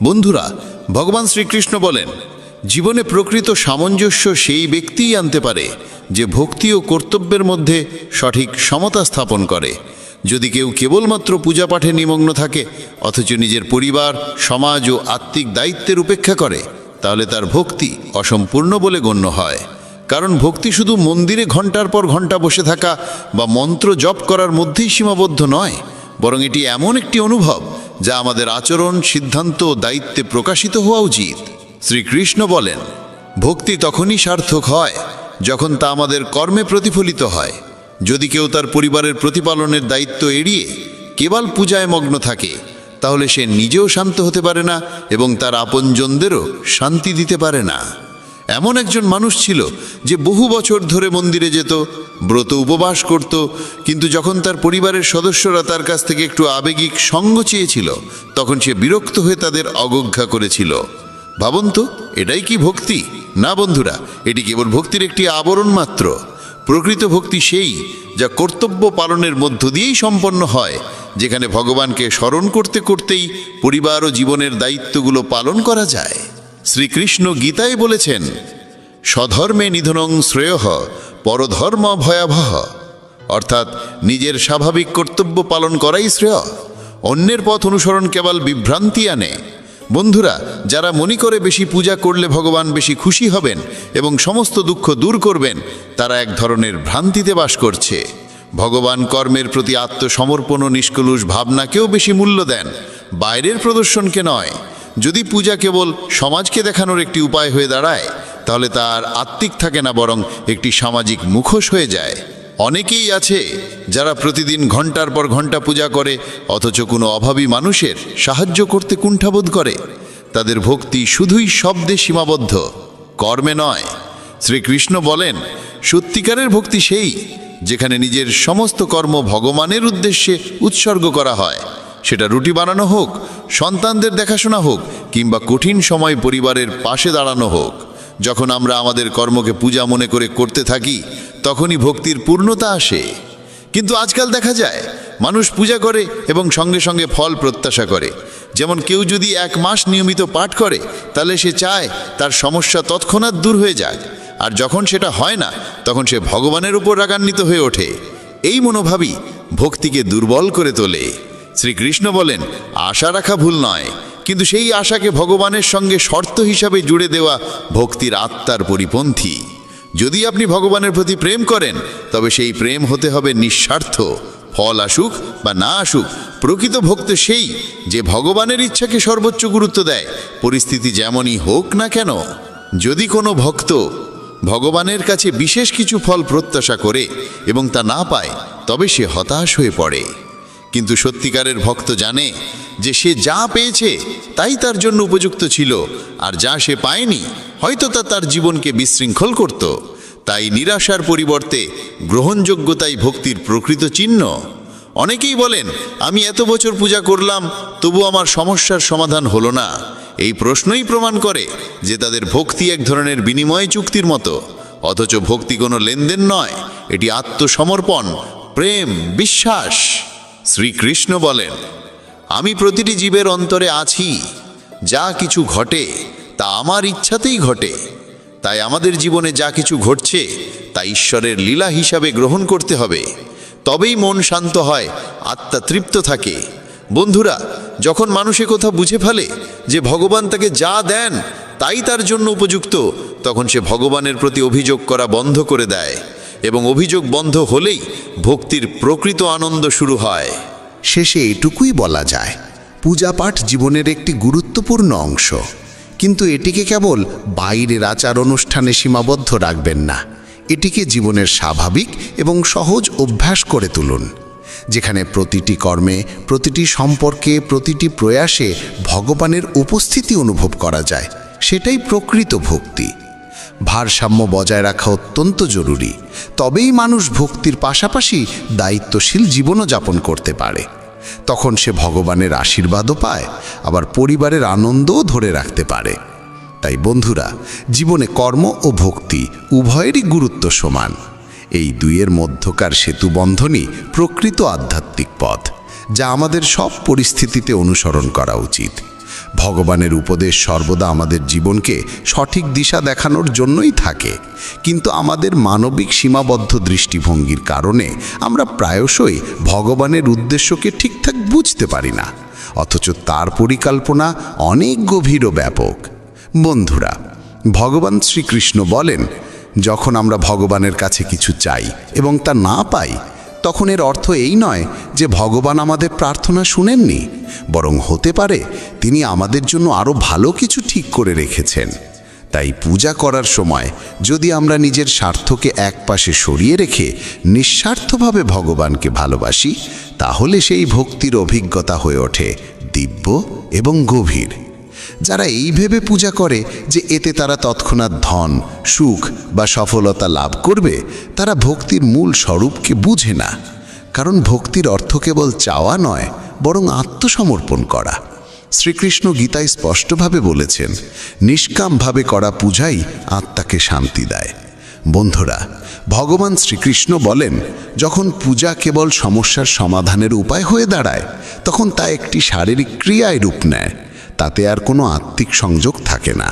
বন্ধুরা, ভগবান শ্রীকৃষ্ণ বলেন, জীবনে প্রকৃত সামঞ্জস্য সেই ব্যক্তিই আনতে পারে যে ভক্তি ও কর্তব্যের মধ্যে সঠিক সমতা স্থাপন করে। যদি কেউ কেবলমাত্র পূজা পাঠে নিমগ্ন থাকে অথচ নিজের পরিবার, সমাজ ও আত্মিক দায়িত্বের উপেক্ষা করে, তাহলে তার ভক্তি অসম্পূর্ণ বলে গণ্য হয়। কারণ ভক্তি শুধু মন্দিরে ঘণ্টার পর ঘণ্টা বসে থাকা বা মন্ত্র জপ করার মধ্যেই সীমাবদ্ধ নয়, বরং এটি এমন একটি অনুভব যা আমাদের আচরণ, সিদ্ধান্ত ও দায়িত্বে প্রকাশিত হওয়া উচিত। শ্রীকৃষ্ণ বলেন, ভক্তি তখনই সার্থক হয় যখন তা আমাদের কর্মে প্রতিফলিত হয়। যদি কেউ তার পরিবারের প্রতিপালনের দায়িত্ব এড়িয়ে কেবল পূজায় মগ্ন থাকে, তাহলে সে নিজেও শান্ত হতে পারে না এবং তার আপনজনদেরও শান্তি দিতে পারে না। এমন একজন মানুষ ছিল যে বহু বছর ধরে মন্দিরে যেত, ব্রত উপবাস করত, কিন্তু যখন তার পরিবারের সদস্যরা তার কাছ থেকে একটু আবেগিক সঙ্গ চেয়েছিল, তখন সে বিরক্ত হয়ে তাদের অবজ্ঞা করেছিল। ভাবুন তো, এটাই কি ভক্তি? না বন্ধুরা, এটি কেবল ভক্তির একটি আবরণ মাত্র। প্রকৃত ভক্তি সেই যা কর্তব্য পালনের মধ্য দিয়েই সম্পন্ন হয়, যেখানে ভগবানকে স্মরণ করতে করতেই পরিবার ও জীবনের দায়িত্বগুলো পালন করা যায়। শ্রীকৃষ্ণ গীতায় বলেছেন, স্বধর্মে নিধনং শ্রেয়ঃ পরধর্ম ভয়াবহ। অর্থাৎ নিজের স্বাভাবিক কর্তব্য পালন করাই শ্রেয়, অন্যের পথ অনুসরণ কেবল বিভ্রান্তি আনে। বন্ধুরা, যারা মনে করে বেশি পূজা করলে ভগবান বেশি খুশি হবেন এবং সমস্ত দুঃখ দূর করবেন, তারা এক ধরনের ভ্রান্তিতে বাস করছে। ভগবান কর্মের প্রতি আত্মসমর্পণ ও নিষ্কলুষ ভাবনাকেও বেশি মূল্য দেন, বাইরের প্রদর্শনকে নয়। যদি পূজা কেবল সমাজকে দেখানোর একটি উপায় হয়ে দাঁড়ায়, তাহলে তার আত্মিক থাকে না, বরং একটি সামাজিক মুখোশ হয়ে যায়। অনেকেই আছে যারা প্রতিদিন ঘন্টার পর ঘন্টা পূজা করে অথচ কোনো অভাবী মানুষের সাহায্য করতে কুণ্ঠাবোধ করে। তাদের ভক্তি শুধুই শব্দে সীমাবদ্ধ, কর্মে নয়। শ্রীকৃষ্ণ বলেন, সত্যিকারের ভক্তি সেই যেখানে নিজের সমস্ত কর্ম ভগবানের উদ্দেশ্যে উৎসর্গ করা হয়। সেটা রুটি বানানো হোক, সন্তানদের দেখাশোনা হোক, কিংবা কঠিন সময় পরিবারের পাশে দাঁড়ানো হোক। যখন আমরা আমাদের কর্মকে পূজা মনে করে করতে থাকি, তখনই ভক্তির পূর্ণতা আসে। কিন্তু আজকাল দেখা যায় মানুষ পূজা করে এবং সঙ্গে সঙ্গে ফল প্রত্যাশা করে। যেমন কেউ যদি 1 মাস নিয়মিত পাঠ করে, তাহলে সে চায় তার সমস্যা তৎক্ষণাৎ দূর হয়ে যাক, আর যখন সেটা হয় না, তখন সে ভগবানের উপর রাগান্বিত হয়ে ওঠে। এই মনোভাবই ভক্তিকে দুর্বল করে তোলে। শ্রীকৃষ্ণ বলেন, আশা রাখা ভুল নয়, কিন্তু সেই আশাকে ভগবানের সঙ্গে শর্ত হিসাবে জুড়ে দেওয়া ভক্তির আত্মার পরিপন্থী। যদি আপনি ভগবানের প্রতি প্রেম করেন, তবে সেই প্রেম হতে হবে নিঃস্বার্থ। ফল আসুক বা না আসুক, প্রকৃত ভক্ত সেই যে ভগবানের ইচ্ছাকে সর্বোচ্চ গুরুত্ব দেয়, পরিস্থিতি যেমনই হোক না কেন। যদি কোনো ভক্ত ভগবানের কাছে বিশেষ কিছু ফল প্রত্যাশা করে এবং তা না পায়, তবে সে হতাশ হয়ে পড়ে। কিন্তু সত্যিকারের ভক্ত জানে যে সে যা পেয়েছে তাই তার জন্য উপযুক্ত ছিল, আর যা সে পায়নি হয়তো তা তার জীবনকে বিশৃঙ্খল করত। তাই নিরাশার পরিবর্তে গ্রহণযোগ্যতাই ভক্তির প্রকৃত চিহ্ন। অনেকেই বলেন, আমি এত বছর পূজা করলাম, তবু আমার সমস্যার সমাধান হলো না। এই প্রশ্নই প্রমাণ করে যে তাদের ভক্তি এক ধরনের বিনিময় চুক্তির মতো। অথচ ভক্তি কোনো লেনদেন নয়, এটি আত্মসমর্পণ, প্রেম, বিশ্বাস। শ্রীকৃষ্ণ বলেন, আমি প্রতিটি জীবের অন্তরে আছি। যা কিছু ঘটে তা আমার ইচ্ছাতেই ঘটে। তাই আমাদের জীবনে যা কিছু ঘটছে তা ঈশ্বরের লীলা হিসাবে গ্রহণ করতে হবে। তবেই মন শান্ত হয়, আত্মা তৃপ্ত থাকে। বন্ধুরা, যখন মানুষ কথা বুঝে ফেলে যে ভগবান তাকে যা দেন তাই তার জন্য উপযুক্ত, তখন সে ভগবানের প্রতি অভিযোগ করা বন্ধ করে দেয়, এবং অভিযোগ বন্ধ হলেই ভক্তির প্রকৃত আনন্দ শুরু হয়। শেষে এটুকুই বলা যায়, পূজাপাঠ জীবনের একটি গুরুত্বপূর্ণ অংশ, কিন্তু এটিকে কেবল বাইরের আচার অনুষ্ঠানে সীমাবদ্ধ রাখবেন না। এটিকে জীবনের স্বাভাবিক এবং সহজ অভ্যাস করে তুলুন, যেখানে প্রতিটি কর্মে, প্রতিটি সম্পর্কে, প্রতিটি প্রয়াসে ভগবানের উপস্থিতি অনুভব করা যায়। সেটাই প্রকৃত ভক্তি। ভারসাম্য বজায় রাখা অত্যন্ত জরুরি, তবেই মানুষ ভক্তির পাশাপাশি দায়িত্বশীল জীবনও যাপন করতে পারে। তখন সে ভগবানের আশীর্বাদও পায়, আবার পরিবারের আনন্দও ধরে রাখতে পারে। তাই বন্ধুরা, জীবনে কর্ম ও ভক্তি উভয়েরই গুরুত্ব সমান। এই দুইয়ের মধ্যকার সেতুবন্ধনই প্রকৃত আধ্যাত্মিক পথ, যা আমাদের সব পরিস্থিতিতে অনুসরণ করা উচিত। ভগবানের উপদেশ সর্বদা আমাদের জীবনকে সঠিক দিশা দেখানোর জন্যই থাকে, কিন্তু আমাদের মানবিক সীমাবদ্ধ দৃষ্টিভঙ্গির কারণে আমরা প্রায়শই ভগবানের উদ্দেশ্যকে ঠিকঠাক বুঝতে পারি না, অথচ তার পরিকল্পনা অনেক গভীর ও ব্যাপক। বন্ধুরা, ভগবান শ্রীকৃষ্ণ বলেন, যখন আমরা ভগবানের কাছে কিছু চাই এবং তা না পাই, তখন এর অর্থ এই নয় যে ভগবান আমাদের প্রার্থনা শুনেননি, বরং হতে পারে তিনি আমাদের জন্য আরও ভালো কিছু ঠিক করে রেখেছেন। তাই পূজা করার সময় যদি আমরা নিজের স্বার্থকে একপাশে সরিয়ে রেখে নিঃস্বার্থভাবে ভগবানকে ভালোবাসি, তাহলে সেই ভক্তির অভিজ্ঞতা হয়ে ওঠে দিব্য এবং গভীর। যারা এই ভেবে পূজা করে যে এতে তারা তৎক্ষণাৎ ধন, সুখ বা সফলতা লাভ করবে, তারা ভক্তির মূল স্বরূপকে বুঝে না। কারণ ভক্তির অর্থ কেবল চাওয়া নয়, বরং আত্মসমর্পণ করা। শ্রীকৃষ্ণ গীতায় স্পষ্টভাবে বলেছেন, নিষ্কামভাবে করা পূজাই আত্মাকে শান্তি দেয়। বন্ধুরা, ভগবান শ্রীকৃষ্ণ বলেন, যখন পূজা কেবল সমস্যার সমাধানের উপায় হয়ে দাঁড়ায়, তখন তা একটি শারীরিক ক্রিয়ায় রূপ নেয়। তাতে আর কোনো আত্মিক সংযোগ থাকে না।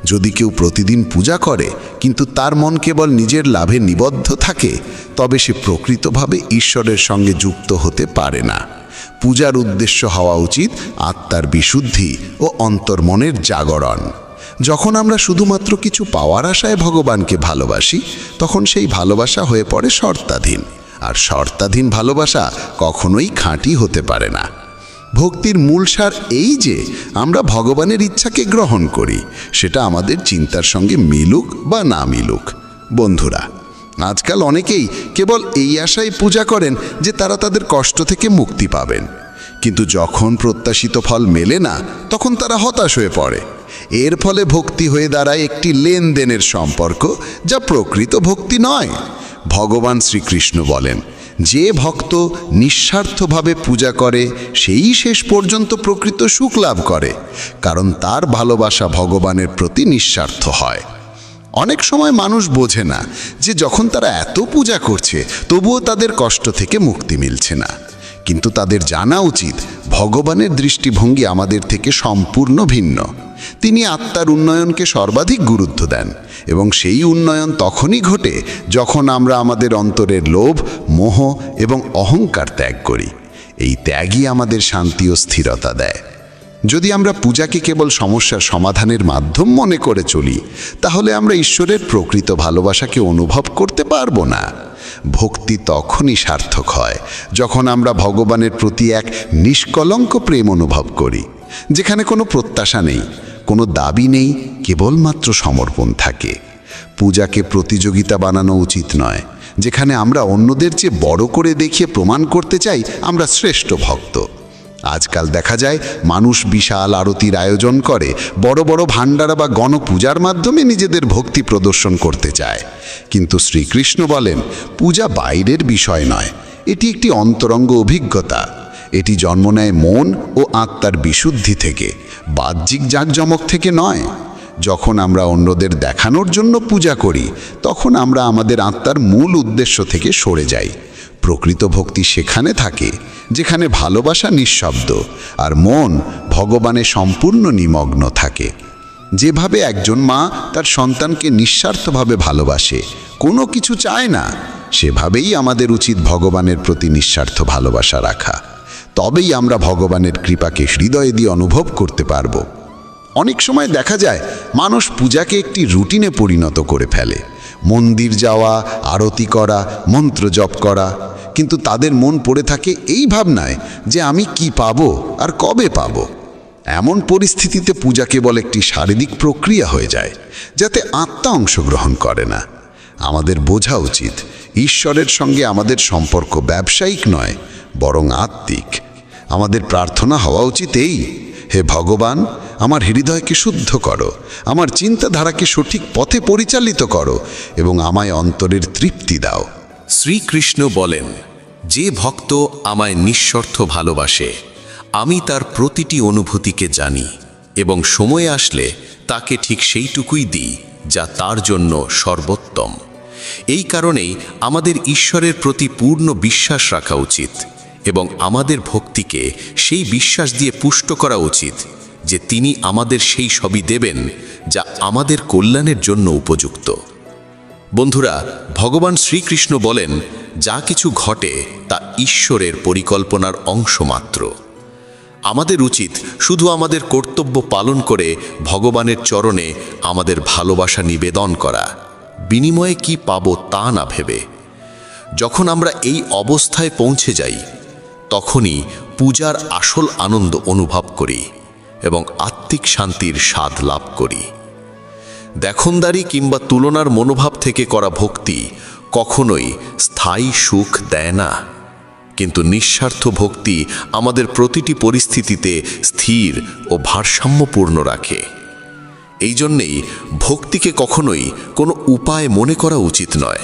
যদি কেউ প্রতিদিন পূজা করে কিন্তু তার মন কেবল নিজের লাভে নিবদ্ধ থাকে, তবে সে প্রকৃতভাবে ঈশ্বরের সঙ্গে যুক্ত হতে পারে না। পূজার উদ্দেশ্য হওয়া উচিত আত্মার বিশুদ্ধি ও অন্তর্মনের জাগরণ। যখন আমরা শুধুমাত্র কিছু পাওয়ার আশায় ভগবানকে ভালোবাসি, তখন সেই ভালোবাসা হয়ে পড়ে শর্তাধীন, আর শর্তাধীন ভালোবাসা কখনোই খাঁটি হতে পারে না। ভক্তির মূল সার এই যে আমরা ভগবানের ইচ্ছাকে গ্রহণ করি, সেটা আমাদের চিন্তার সঙ্গে মিলুক বা না মিলুক। বন্ধুরা, আজকাল অনেকেই কেবল এই আশায় পূজা করেন যে তারা তাদের কষ্ট থেকে মুক্তি পাবেন, কিন্তু যখন প্রত্যাশিত ফল মেলে না, তখন তারা হতাশ হয়ে পড়ে। এর ফলে ভক্তি হয়ে দাঁড়ায় একটি লেনদেনের সম্পর্ক, যা প্রকৃত ভক্তি নয়। ভগবান শ্রীকৃষ্ণ বলেন, যে ভক্ত নিঃস্বার্থভাবে পূজা করে সেই শেষ পর্যন্ত প্রকৃত সুখ লাভ করে, কারণ তার ভালোবাসা ভগবানের প্রতি নিঃস্বার্থ হয়। অনেক সময় মানুষ বোঝে না যে যখন তারা এত পূজা করছে, তবুও তাদের কষ্ট থেকে মুক্তি মিলছে না। কিন্তু তাদের জানা উচিত, ভগবানের দৃষ্টিভঙ্গি আমাদের থেকে সম্পূর্ণ ভিন্ন। তিনি আত্মার উন্নয়নকে সর্বাধিক গুরুত্ব দেন, এবং সেই উন্নয়ন তখনই ঘটে যখন আমরা আমাদের অন্তরের লোভ, মোহ এবং অহংকার ত্যাগ করি। এই ত্যাগই আমাদের শান্তি ও স্থিরতা দেয়। যদি আমরা পূজাকে কেবল সমস্যার সমাধানের মাধ্যম মনে করে চলি, তাহলে আমরা ঈশ্বরের প্রকৃত ভালোবাসাকে অনুভব করতে পারবো না। ভক্তি তখনই সার্থক হয় যখন আমরা ভগবানের প্রতি এক নিষ্কলঙ্ক প্রেম অনুভব করি, যেখানে কোনো প্রত্যাশা নেই, কোনো দাবি নেই, কেবলমাত্র সমর্পণ থাকে। পূজাকে প্রতিযোগিতা বানানো উচিত নয়, যেখানে আমরা অন্যদের চেয়ে বড় করে দেখিয়ে প্রমাণ করতে চাই আমরা শ্রেষ্ঠ ভক্ত। আজকাল দেখা যায় মানুষ বিশাল আরতির আয়োজন করে, বড় বড় ভান্ডারা বা গণপূজার মাধ্যমে নিজেদের ভক্তি প্রদর্শন করতে চায়। কিন্তু শ্রীকৃষ্ণ বলেন, পূজা বাইরের বিষয় নয়, এটি একটি অন্তরঙ্গ অভিজ্ঞতা। এটি জন্ম নেয় মন ও আত্মার বিশুদ্ধি থেকে, বাহ্যিক জাঁকজমক থেকে নয়। যখন আমরা অন্যদের দেখানোর জন্য পূজা করি, তখন আমরা আমাদের আত্মার মূল উদ্দেশ্য থেকে সরে যাই। প্রকৃত ভক্তি সেখানে থাকে যেখানে ভালোবাসা নিঃশব্দ আর মন ভগবানে সম্পূর্ণ নিমগ্ন থাকে। যেভাবে একজন মা তার সন্তানকে নিঃস্বার্থভাবে ভালোবাসে, কোনো কিছু চায় না, সেভাবেই আমাদের উচিত ভগবানের প্রতি নিঃস্বার্থ ভালোবাসা রাখা। তবেই আমরা ভগবানের কৃপাকে হৃদয়ে দিয়ে অনুভব করতে পারব। অনেক সময় দেখা যায় মানুষ পূজাকে একটি রুটিনে পরিণত করে ফেলে। মন্দির যাওয়া, আরতি করা, মন্ত্র জপ করা, কিন্তু তাদের মন পড়ে থাকে এই ভাবনায় যে আমি কি পাবো আর কবে পাবো। এমন পরিস্থিতিতে পূজা কেবল একটি শারীরিক প্রক্রিয়া হয়ে যায়, যাতে আত্মা অংশগ্রহণ করে না। আমাদের বোঝা উচিত, ঈশ্বরের সঙ্গে আমাদের সম্পর্ক ব্যবসায়িক নয়, বরং আত্মিক। আমাদের প্রার্থনা হওয়া উচিত এই, হে ভগবান, আমার হৃদয়কে শুদ্ধ করো, আমার চিন্তাধারাকে সঠিক পথে পরিচালিত করো এবং আমায় অন্তরের তৃপ্তি দাও। শ্রীকৃষ্ণ বলেন, যে ভক্ত আমায় নিঃস্বার্থ ভালোবাসে, আমি তার প্রতিটি অনুভূতিকে জানি এবং সময় আসলে তাকে ঠিক সেইটুকুই দিই যা তার জন্য সর্বোত্তম। এই কারণেই আমাদের ঈশ্বরের প্রতি পূর্ণ বিশ্বাস রাখা উচিত এবং আমাদের ভক্তিকে সেই বিশ্বাস দিয়ে পুষ্ট করা উচিত যে তিনি আমাদের সেই সবই দেবেন যা আমাদের কল্যাণের জন্য উপযুক্ত। বন্ধুরা, ভগবান শ্রীকৃষ্ণ বলেন, যা কিছু ঘটে তা ঈশ্বরের পরিকল্পনার অংশ মাত্র। আমাদের উচিত শুধু আমাদের কর্তব্য পালন করে ভগবানের চরণে আমাদের ভালোবাসা নিবেদন করা, বিনিময়ে কি পাবো তা না ভেবে। যখন আমরা এই অবস্থায় পৌঁছে যাই, তখনই পূজার আসল আনন্দ অনুভব করি এবং আত্মিক শান্তির স্বাদ লাভ করি। দেখনদারি কিংবা তুলনার মনোভাব থেকে করা ভক্তি কখনোই স্থায়ী সুখ দেয় না, কিন্তু নিঃস্বার্থ ভক্তি আমাদের প্রতিটি পরিস্থিতিতে স্থির ও ভারসাম্যপূর্ণ রাখে। এই জন্যেই ভক্তিকে কখনোই কোনো উপায় মনে করা উচিত নয়,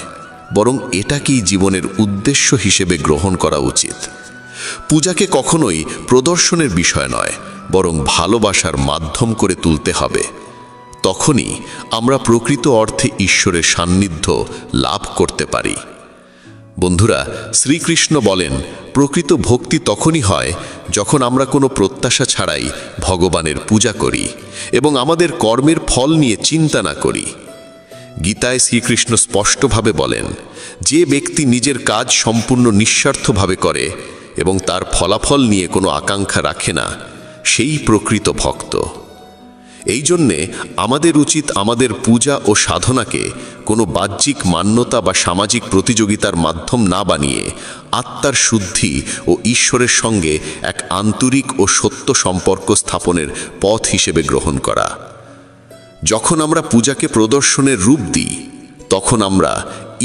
বরং এটাকেই জীবনের উদ্দেশ্য হিসেবে গ্রহণ করা উচিত। পূজাকে কখনোই প্রদর্শনের বিষয় নয়, বরং ভালোবাসার মাধ্যম করে তুলতে হবে। তখনই আমরা প্রকৃত অর্থে ঈশ্বরের সান্নিধ্য লাভ করতে পারি। বন্ধুরা, শ্রীকৃষ্ণ বলেন, প্রকৃত ভক্তি তখনই হয় যখন আমরা কোনো প্রত্যাশা ছাড়াই ভগবানের পূজা করি এবং আমাদের কর্মের ফল নিয়ে চিন্তা না করি। গীতায় শ্রীকৃষ্ণ স্পষ্টভাবে বলেন, যে ব্যক্তি নিজের কাজ সম্পূর্ণ নিঃস্বার্থভাবে করে এবং তার ফলাফল নিয়ে কোনো আকাঙ্ক্ষা রাখে না, সেই প্রকৃত ভক্ত। এই জন্যে আমাদের উচিত আমাদের পূজা ও সাধনাকে কোনো বাহ্যিক মান্যতা বা সামাজিক প্রতিযোগিতার মাধ্যম না বানিয়ে আত্মার শুদ্ধি ও ঈশ্বরের সঙ্গে এক আন্তরিক ও সত্য সম্পর্ক স্থাপনের পথ হিসেবে গ্রহণ করা। যখন আমরা পূজাকে প্রদর্শনের রূপ দিই, তখন আমরা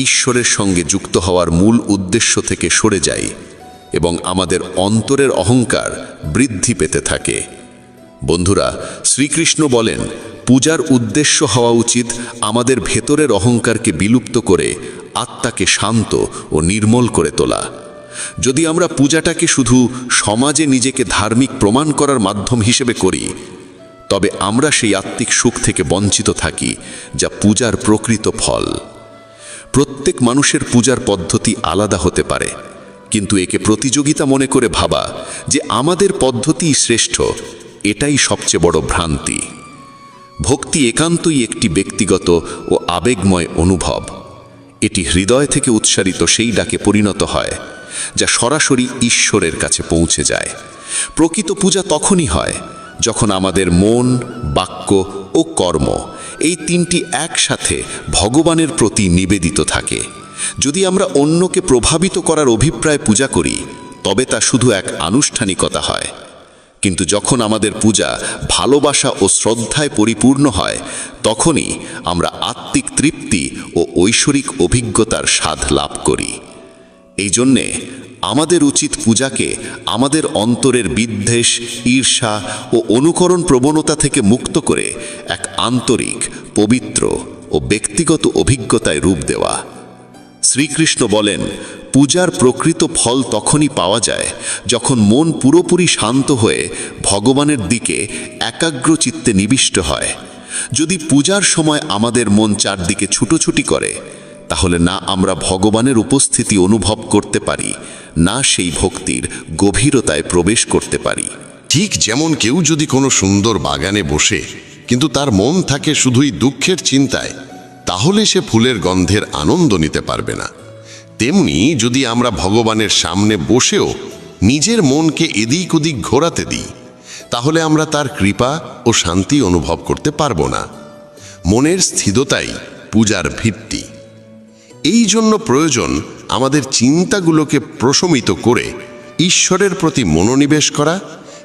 ঈশ্বরের সঙ্গে যুক্ত হওয়ার মূল উদ্দেশ্য থেকে সরে যাই এবং আমাদের অন্তরের অহংকার বৃদ্ধি পেতে থাকে। বন্ধুরা, শ্রীকৃষ্ণ বলেন, পূজার উদ্দেশ্য হওয়া উচিত আমাদের ভেতরের অহংকারকে বিলুপ্ত করে আত্মাকে শান্ত ও নির্মল করে তোলা। যদি আমরা পূজাটাকে শুধু সমাজে নিজেকে ধার্মিক প্রমাণ করার মাধ্যম হিসেবে করি, তবে আমরা সেই আত্মিক সুখ থেকে বঞ্চিত থাকি যা পূজার প্রকৃত ফল। প্রত্যেক মানুষের পূজার পদ্ধতি আলাদা হতে পারে, কিন্তু একে প্রতিযোগিতা মনে করে ভাবা যে আমাদের পদ্ধতিই শ্রেষ্ঠ, এটাই সবচেয়ে বড় ভ্রান্তি। ভক্তি একান্তই একটি ব্যক্তিগত ও আবেগময় অনুভব। এটি হৃদয় থেকে উৎসারিত সেই ডাকে পরিণত হয় যা সরাসরি ঈশ্বরের কাছে পৌঁছে যায়। প্রকৃত পূজা তখনই হয় যখন আমাদের মন, বাক্য ও কর্ম এই তিনটি একসাথে ভগবানের প্রতি নিবেদিত থাকে। যদি আমরা অন্যকে প্রভাবিত করার অভিপ্রায় পূজা করি, তবে তা শুধু এক আনুষ্ঠানিকতা হয়। কিন্তু যখন আমাদের পূজা ভালোবাসা ও শ্রদ্ধায় পরিপূর্ণ হয়, তখনই আমরা আত্মিক তৃপ্তি ও ঐশ্বরিক অভিজ্ঞতার স্বাদ লাভ করি। এই জন্যে আমাদের উচিত পূজাকে আমাদের অন্তরের বিদ্বেষ, ঈর্ষা ও অনুকরণ প্রবণতা থেকে মুক্ত করে এক আন্তরিক, পবিত্র ও ব্যক্তিগত অভিজ্ঞতায় রূপ দেওয়া। শ্রীকৃষ্ণ বলেন, পূজার প্রকৃত ফল তখনই পাওয়া যায় যখন মন পুরোপুরি শান্ত হয়ে ভগবানের দিকে একাগ্র চিত্তে নিবিষ্ট হয়। যদি পূজার সময় আমাদের মন চারদিকে ছুটোছুটি করে, তাহলে না আমরা ভগবানের উপস্থিতি অনুভব করতে পারি, না সেই ভক্তির গভীরতায় প্রবেশ করতে পারি। ঠিক যেমন কেউ যদি কোনো সুন্দর বাগানে বসে কিন্তু তার মন থাকে শুধুই দুঃখের চিন্তায়, তাহলে সে ফুলের গন্ধের আনন্দ নিতে পারবে না। তেমনি যদি আমরা ভগবানের সামনে বসেও নিজের মনকে এদিক ওদিক ঘোরাতে দিই, তাহলে আমরা তার কৃপা ও শান্তি অনুভব করতে পারবো না। মনের স্থিরতাই পূজার ভিত্তি। এই জন্য প্রয়োজন আমাদের চিন্তাগুলোকে প্রশমিত করে ঈশ্বরের প্রতি মনোনিবেশ করা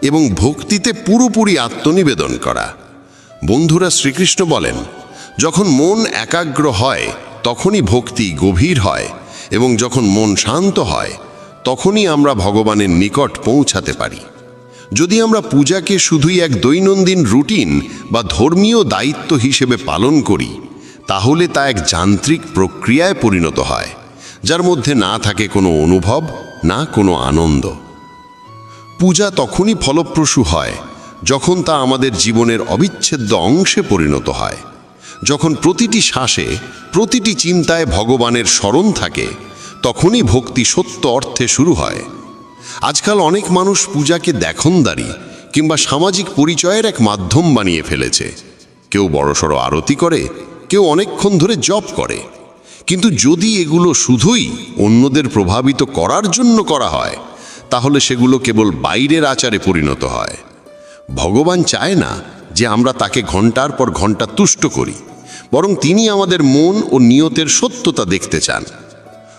এবং ভক্তিতে পুরোপুরি আত্মনিবেদন করা। বন্ধুরা, শ্রীকৃষ্ণ বলেন, যখন মন একাগ্র হয় তখনই ভক্তি গভীর হয়, এবং যখন মন শান্ত হয় তখনই আমরা ভগবানের নিকট পৌঁছাতে পারি। যদি আমরা পূজাকে শুধুই এক দৈনন্দিন রুটিন বা ধর্মীয় দায়িত্ব হিসেবে পালন করি, তাহলে তা এক যান্ত্রিক প্রক্রিয়ায় পরিণত হয়, যার মধ্যে না থাকে কোনো অনুভব, না কোনো আনন্দ। পূজা তখনই ফলপ্রসূ হয় যখন তা আমাদের জীবনের অবিচ্ছেদ্য অংশে পরিণত হয়, যখন প্রতিটি শ্বাসে, প্রতিটি চিন্তায় ভগবানের স্মরণ থাকে, তখনই ভক্তি সত্য অর্থে শুরু হয়। আজকাল অনেক মানুষ পূজাকে দেখনদারি কিংবা সামাজিক পরিচয়ের এক মাধ্যম বানিয়ে ফেলেছে। কেউ বড়সড় আরতি করে, কেউ অনেকক্ষণ ধরে জপ করে। কিন্তু যদি এগুলো শুধুই অন্যদের প্রভাবিত করার জন্য করা হয়, তাহলে সেগুলো কেবল বাইরের আচারে পরিণত হয়। ভগবান চায় না যে আমরা তাকে ঘন্টার পর ঘন্টা তুষ্ট করি, বরং তিনি আমাদের মন ও নিয়তের সত্যতা দেখতে চান।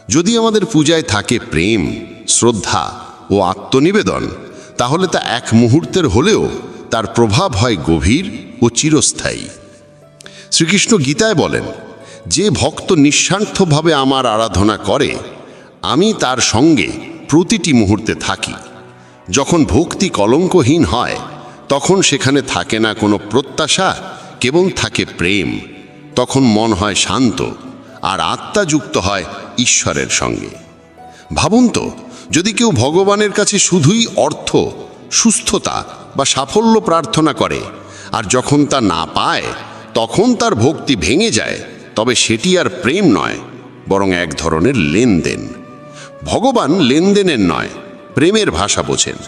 যদি আমাদের পূজায় থাকে প্রেম, শ্রদ্ধা ও আত্মনিবেদন, তাহলে তা এক মুহূর্তের হলেও তার প্রভাব হয় গভীর ও চিরস্থায়ী। শ্রীকৃষ্ণ গীতায় বলেন, যে ভক্ত নিঃস্বার্থভাবে আমার আরাধনা করে, আমি তার সঙ্গে প্রতিটি মুহূর্তে থাকি। যখন ভক্তি কলঙ্কহীন হয়, তখন সেখানে থাকে না কোনো প্রত্যাশা, কেবল থাকে প্রেম। তখন মন হয় শান্ত, আর আত্মা যুক্ত হয় ঈশ্বরের সঙ্গে। ভাবুন তো, যদি কেউ ভগবানের কাছে শুধুই অর্থ, সুস্থতা বা সাফল্য প্রার্থনা করে, আর যখন তা না পায় তখন তার ভক্তি ভেঙে যায়, তবে সেটি আর প্রেম নয়, বরং এক ধরনের লেনদেন। ভগবান লেনদেনের নয়, প্রেমের ভাষা বোঝেন।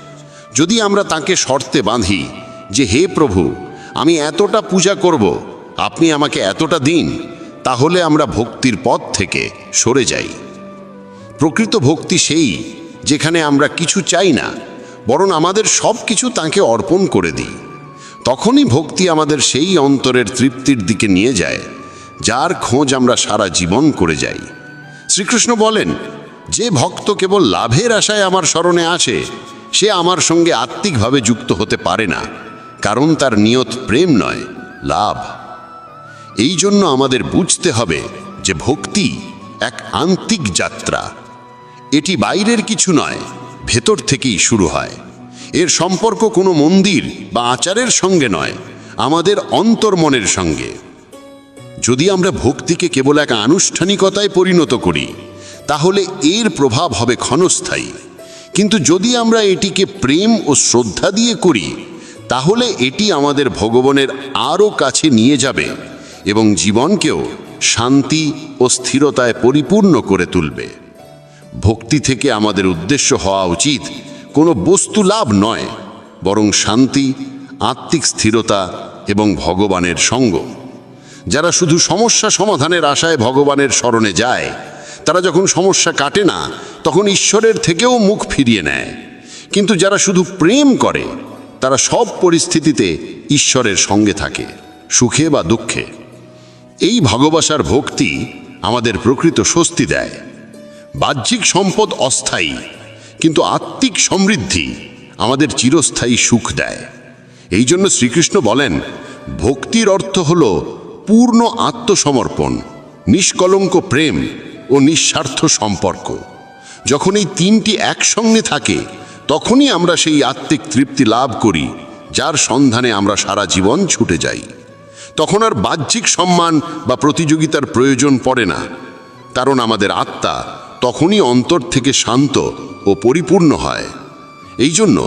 যদি আমরা তাকে শর্তে বাঁধি যে, হে প্রভু, আমি এতটা পূজা করব, আপনি আমাকে এতটা দিন, তাহলে আমরা ভক্তির পথ থেকে সরে যাই। প্রকৃত ভক্তি সেই যেখানে আমরা কিছু চাই না, বরং আমাদের সব কিছু তাঁকে অর্পণ করে দিই। তখনই ভক্তি আমাদের সেই অন্তরের তৃপ্তির দিকে নিয়ে যায়, যার খোঁজ আমরা সারা জীবন করে যাই। শ্রীকৃষ্ণ বলেন, যে ভক্ত কেবল লাভের আশায় আমার শরণে আসে, সে আমার সঙ্গে আত্মিকভাবে যুক্ত হতে পারে না, কারণ তার নিয়ত প্রেম নয়, লাভ। এই জন্য আমাদের বুঝতে হবে যে ভক্তি এক আন্তিক যাত্রা। এটি বাইরের কিছু নয়, ভেতর থেকেই শুরু হয়। এর সম্পর্ক কোনো মন্দির বা আচারের সঙ্গে নয়, আমাদের অন্তর্মনের সঙ্গে। যদি আমরা ভক্তিকে কেবল এক আনুষ্ঠানিকতায় পরিণত করি, তাহলে এর প্রভাব হবে ক্ষণস্থায়ী। কিন্তু যদি আমরা এটিকে প্রেম ও শ্রদ্ধা দিয়ে করি, তাহলে এটি আমাদের ভগবানের আরও কাছে নিয়ে যাবে এবং জীবনকেও শান্তি ও স্থিরতায় পরিপূর্ণ করে তুলবে। ভক্তি থেকে আমাদের উদ্দেশ্য হওয়া উচিত কোনো বস্তু লাভ নয়, বরং শান্তি, আত্মিক স্থিরতা এবং ভগবানের সঙ্গ। যারা শুধু সমস্যা সমাধানের আশায় ভগবানের শরণে যায়, তারা যখন সমস্যা কাটে না, তখন ঈশ্বরের থেকেও মুখ ফিরিয়ে নেয়। কিন্তু যারা শুধু প্রেম করে, তারা সব পরিস্থিতিতে ঈশ্বরের সঙ্গে থাকে, সুখে বা দুঃখে। এই ভালোবাসার ভক্তি আমাদের প্রকৃত স্বস্তি দেয়। বাহ্যিক সম্পদ অস্থায়ী, কিন্তু আত্মিক সমৃদ্ধি আমাদের চিরস্থায়ী সুখ দেয়। এই জন্য শ্রীকৃষ্ণ বলেন, ভক্তির অর্থ হল পূর্ণ আত্মসমর্পণ, নিষ্কলঙ্ক প্রেম ও নিঃস্বার্থ সম্পর্ক। যখন এই তিনটি একসঙ্গে থাকে, তখনই আমরা সেই আত্মিক তৃপ্তি লাভ করি, যার সন্ধানে আমরা সারা জীবন ছুটে যাই। তখন আর বাহ্যিক সম্মান বা প্রতিযোগিতার প্রয়োজন পড়ে না, কারণ আমাদের আত্মা তখনই অন্তর থেকে শান্ত ও পরিপূর্ণ হয়। এই জন্য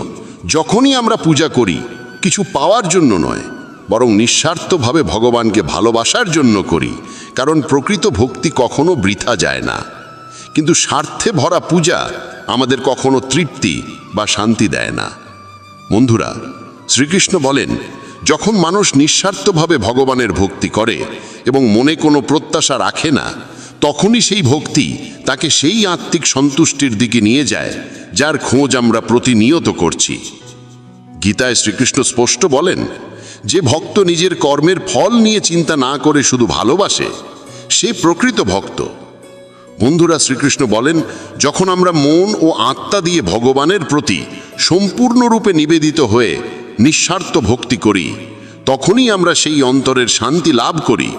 যখনই আমরা পূজা করি, কিছু পাওয়ার জন্য নয়, বরং নিঃস্বার্থভাবে ভগবানকে ভালোবাসার জন্য করি, কারণ প্রকৃত ভক্তি কখনো বৃথা যায় না। কিন্তু স্বার্থে ভরা পূজা আমাদের কখনো তৃপ্তি বা শান্তি দেয় না। বন্ধুরা, শ্রীকৃষ্ণ বলেন, যখন মানুষ নিঃস্বার্থভাবে ভগবানের ভক্তি করে এবং মনে কোনো প্রত্যাশা রাখে না, তখনই সেই ভক্তি তাকে সেই আত্মিক সন্তুষ্টির দিকে নিয়ে যায়, যার খোঁজ আমরা প্রতিনিয়ত করছি। গীতায় শ্রীকৃষ্ণ স্পষ্ট বলেন, যে ভক্ত নিজের কর্মের ফল নিয়ে চিন্তা না করে শুধু ভালোবাসে, সে প্রকৃত ভক্ত। বন্ধুরা, শ্রীকৃষ্ণ বলেন, যখন আমরা মন ও আত্মা দিয়ে ভগবানের প্রতি সম্পূর্ণরূপে নিবেদিত হয়ে নিঃস্বার্থ ভক্তি করি, তখনই আমরা সেই অন্তরের শান্তি লাভ করি,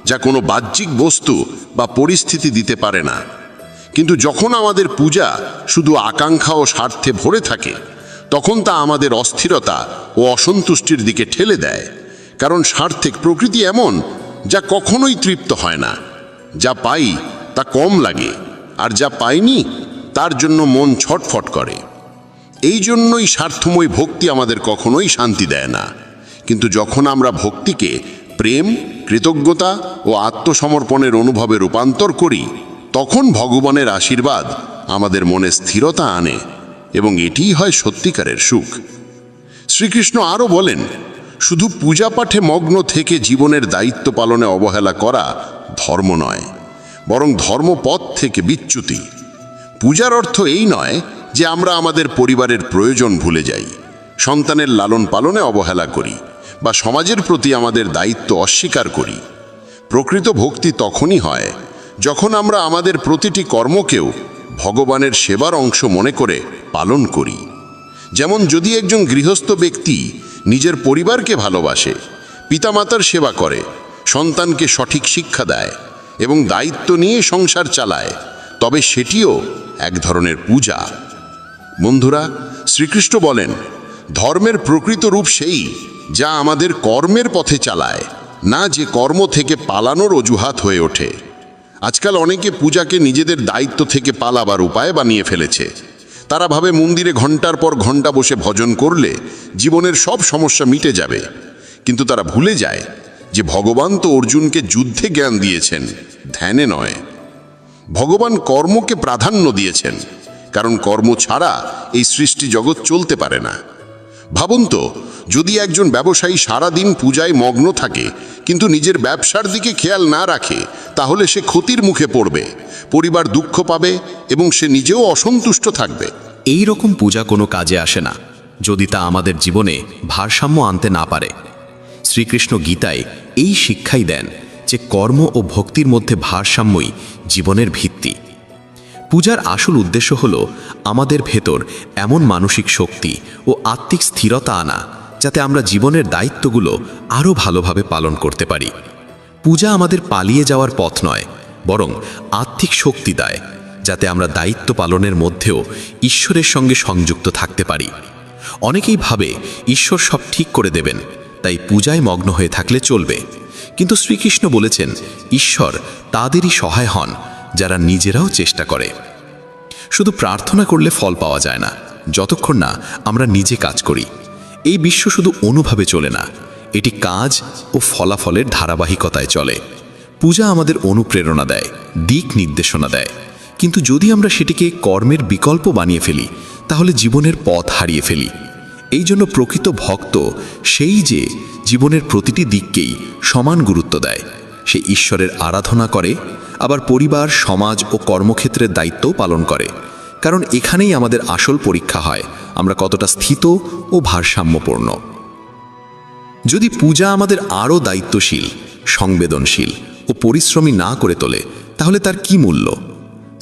যা কোনো বাহ্যিক বস্তু বা পরিস্থিতি দিতে পারে না। কিন্তু যখন আমাদের পূজা শুধু আকাঙ্ক্ষা ও স্বার্থে ভরে থাকে, তখন তা আমাদের অস্থিরতা ও অসন্তুষ্টির দিকে ঠেলে দেয়। কারণ স্বার্থিক প্রকৃতি এমন, যা কখনোই তৃপ্ত হয় না। যা পাই তা কম লাগে, আর যা পাইনি তার জন্য মন ছটফট করে। এই জন্যই স্বার্থময় ভক্তি আমাদের কখনোই শান্তি দেয় না। কিন্তু যখন আমরা ভক্তিকে প্রেম, কৃতজ্ঞতা ও আত্মসমর্পণের অনুভবে রূপান্তর করি, তখন ভগবানের আশীর্বাদ আমাদের মনে স্থিরতা আনে এবং এটিই হয় সত্যিকারের সুখ। শ্রীকৃষ্ণ আরও বলেন, শুধু পূজা পাঠে মগ্ন থেকে জীবনের দায়িত্ব পালনে অবহেলা করা ধর্ম নয়, বরং ধর্মপথ থেকে বিচ্যুতি। পূজার অর্থ এই নয় যে আমরা আমাদের পরিবারের প্রয়োজন ভুলে যাই, সন্তানের লালন পালনে অবহেলা করি বা সমাজের প্রতি আমাদের দায়িত্ব অস্বীকার করি। প্রকৃত ভক্তি তখনই হয় যখন আমরা আমাদের প্রতিটি কর্মকেও ভগবানের সেবার অংশ মনে করে পালন করি। যেমন যদি একজন গৃহস্থ ব্যক্তি নিজের পরিবারকে ভালোবাসে, পিতামাতার সেবা করে, সন্তানকে সঠিক শিক্ষা দেয় এবং দায়িত্ব নিয়ে সংসার চালায়, তবে সেটিও এক ধরনের পূজা। বন্ধুরা, শ্রীকৃষ্ণ বলেন, ধর্মের প্রকৃত রূপ সেই যা আমাদের কর্মের পথে চালায়, না যে কর্ম থেকে পালানোর অজুহাত হয়ে ওঠে। আজকাল অনেকে পূজাকে নিজেদের দায়িত্ব থেকে পালাবার উপায় বানিয়ে ফেলেছে। তারা ভাবে মন্দিরে ঘন্টার পর ঘন্টা বসে ভজন করলে জীবনের সব সমস্যা মিটে যাবে, কিন্তু তারা ভুলে যায় যে ভগবান তো অর্জুনকে যুদ্ধে জ্ঞান দিয়েছেন, ধ্যানে নয়। ভগবান কর্মকে প্রাধান্য দিয়েছেন, কারণ কর্ম ছাড়া এই সৃষ্টি জগৎ চলতে পারে না। ভাবুন তো, যদি একজন ব্যবসায়ী সারাদিন পূজায় মগ্ন থাকে কিন্তু নিজের ব্যবসার দিকে খেয়াল না রাখে, তাহলে সে ক্ষতির মুখে পড়বে, পরিবার দুঃখ পাবে এবং সে নিজেও অসন্তুষ্ট থাকবে। এই রকম পূজা কোনো কাজে আসে না যদি তা আমাদের জীবনে ভারসাম্য আনতে না পারে। শ্রীকৃষ্ণ গীতায় এই শিক্ষাই দেন যে কর্ম ও ভক্তির মধ্যে ভারসাম্যই জীবনের ভিত্তি। পূজার আসল উদ্দেশ্য হল আমাদের ভেতর এমন মানসিক শক্তি ও আত্মিক স্থিরতা আনা যাতে আমরা জীবনের দায়িত্বগুলো আরও ভালোভাবে পালন করতে পারি। পূজা আমাদের পালিয়ে যাওয়ার পথ নয়, বরং আত্মিক শক্তি দেয় যাতে আমরা দায়িত্ব পালনের মধ্যেও ঈশ্বরের সঙ্গে সংযুক্ত থাকতে পারি। অনেকেই ভাবে ঈশ্বর সব ঠিক করে দেবেন, তাই পূজায় মগ্ন হয়ে থাকলে চলবে। কিন্তু শ্রীকৃষ্ণ বলেছেন, ঈশ্বর তাদেরই সহায় হন যারা নিজেরাও চেষ্টা করে। শুধু প্রার্থনা করলে ফল পাওয়া যায় না যতক্ষণ না আমরা নিজে কাজ করি। এই বিশ্ব শুধু অনুভবে চলে না, এটি কাজ ও ফলাফলের ধারাবাহিকতায় চলে। পূজা আমাদের অনুপ্রেরণা দেয়, দিক নির্দেশনা দেয়, কিন্তু যদি আমরা সেটিকে কর্মের বিকল্প বানিয়ে ফেলি তাহলে জীবনের পথ হারিয়ে ফেলি। এই জন্য প্রকৃত ভক্ত সেই যে জীবনের প্রতিটি দিককেই সমান গুরুত্ব দেয়। সে ঈশ্বরের আরাধনা করে, আবার পরিবার, সমাজ ও কর্মক্ষেত্রের দায়িত্বও পালন করে। কারণ এখানেই আমাদের আসল পরীক্ষা হয় আমরা কতটা স্থিত ও ভারসাম্যপূর্ণ। যদি পূজা আমাদের আরও দায়িত্বশীল, সংবেদনশীল ও পরিশ্রমী না করে তোলে, তাহলে তার কি মূল্য?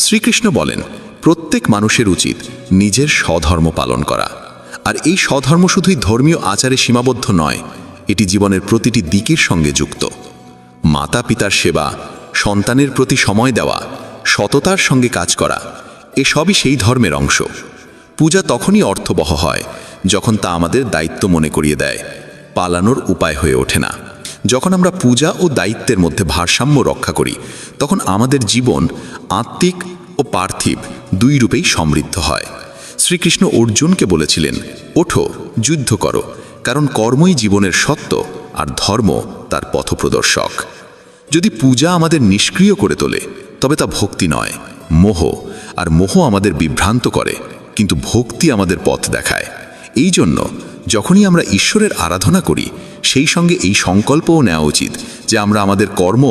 শ্রীকৃষ্ণ বলেন, প্রত্যেক মানুষের উচিত নিজের স্বধর্ম পালন করা। আর এই স্বধর্ম শুধুই ধর্মীয় আচারে সীমাবদ্ধ নয়, এটি জীবনের প্রতিটি দিকের সঙ্গে যুক্ত। মাতা পিতার সেবা, সন্তানের প্রতি সময় দেওয়া, সততার সঙ্গে কাজ করা, এসবই সেই ধর্মের অংশ। পূজা তখনই অর্থবহ হয় যখন তা আমাদের দায়িত্ব মনে করিয়ে দেয়, পালানোর উপায় হয়ে ওঠে না। যখন আমরা পূজা ও দায়িত্বের মধ্যে ভারসাম্য রক্ষা করি, তখন আমাদের জীবন আত্মিক ও পার্থিব দুই রূপেই সমৃদ্ধ হয়। শ্রীকৃষ্ণ অর্জুনকে বলেছিলেন, ওঠো, যুদ্ধ করো, কারণ কর্মই জীবনের সত্য আর ধর্ম তার পথপ্রদর্শক। যদি পূজা আমাদের নিষ্ক্রিয় করে তোলে, তবে তা ভক্তি নয়, মোহ। আর মোহ আমাদের বিভ্রান্ত করে, কিন্তু ভক্তি আমাদের পথ দেখায়। এই জন্য যখনই আমরা ঈশ্বরের আরাধনা করি, সেই সঙ্গে এই সংকল্পও নেওয়া উচিত যে আমরা আমাদের কর্ম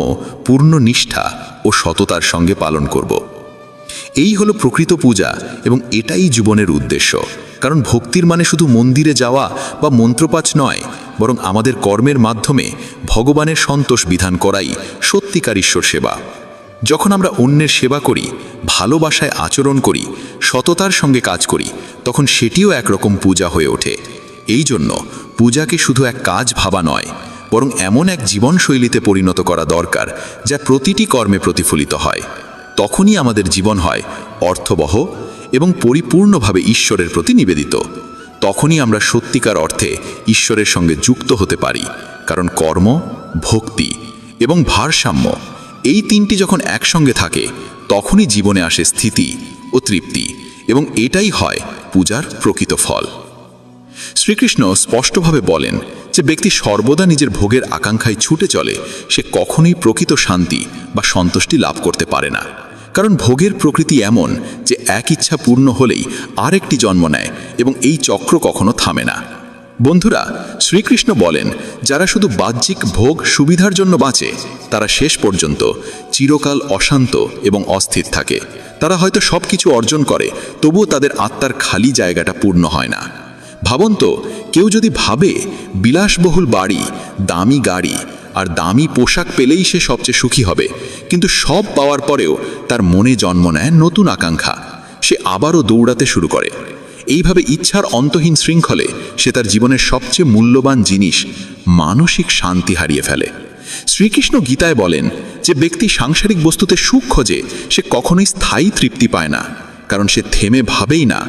পূর্ণ নিষ্ঠা ও সততার সঙ্গে পালন করব। এই হলো প্রকৃত পূজা এবং এটাই জীবনের উদ্দেশ্য। কারণ ভক্তির মানে শুধু মন্দিরে যাওয়া বা মন্ত্রপাঠ নয়, বরং আমাদের কর্মের মাধ্যমে ভগবানের সন্তোষ বিধান করাই সত্যিকার ঈশ্বর সেবা। যখন আমরা অন্যের সেবা করি, ভালোবাসায় আচরণ করি, সততার সঙ্গে কাজ করি, তখন সেটিও একরকম পূজা হয়ে ওঠে। এই জন্য পূজাকে শুধু এক কাজ ভাবা নয়, বরং এমন এক জীবনশৈলীতে পরিণত করা দরকার যা প্রতিটি কর্মে প্রতিফলিত হয়। তখনই আমাদের জীবন হয় অর্থবহ এবং পরিপূর্ণভাবে ঈশ্বরের প্রতি নিবেদিত। তখনই আমরা সত্যিকার অর্থে ঈশ্বরের সঙ্গে যুক্ত হতে পারি। কারণ কর্ম, ভক্তি এবং ভারসাম্য, এই তিনটি যখন একসঙ্গে থাকে, তখনই জীবনে আসে স্থিতি ও তৃপ্তি, এবং এটাই হয় পূজার প্রকৃত ফল। শ্রীকৃষ্ণ স্পষ্টভাবে বলেন যে ব্যক্তি সর্বদা নিজের ভোগের আকাঙ্ক্ষায় ছুটে চলে, সে কখনোই প্রকৃত শান্তি বা সন্তুষ্টি লাভ করতে পারে না। কারণ ভোগের প্রকৃতি এমন যে এক ইচ্ছা পূর্ণ হলেই আরেকটি জন্ম নেয় এবং এই চক্র কখনো থামে না। বন্ধুরা, শ্রীকৃষ্ণ বলেন, যারা শুধু বাহ্যিক ভোগ সুবিধার জন্য বাঁচে তারা শেষ পর্যন্ত চিরকাল অশান্ত এবং অস্থির থাকে। তারা হয়তো সব কিছু অর্জন করে, তবুও তাদের আত্মার খালি জায়গাটা পূর্ণ হয় না। ভাবুন তো, কেউ যদি ভাবে বিলাসবহুল বাড়ি, দামি গাড়ি আর দামি পোশাক পেলেই সে সবচেয়ে সুখী হবে, কিন্তু সব পাওয়ার পরেও তার মনে জন্ম নেয় নতুন আকাঙ্ক্ষা, সে আবারও দৌড়াতে শুরু করে। এইভাবে ইচ্ছার অন্তহীন শৃঙ্খলে সে তার জীবনের সবচেয়ে মূল্যবান জিনিস মানসিক শান্তি হারিয়ে ফেলে। শ্রীকৃষ্ণ গীতায় বলেন, যে ব্যক্তি সাংসারিক বস্তুতে সুখ খোঁজে সে কখনোই স্থায়ী তৃপ্তি পায় না, কারণ সে থেমে ভাবেই না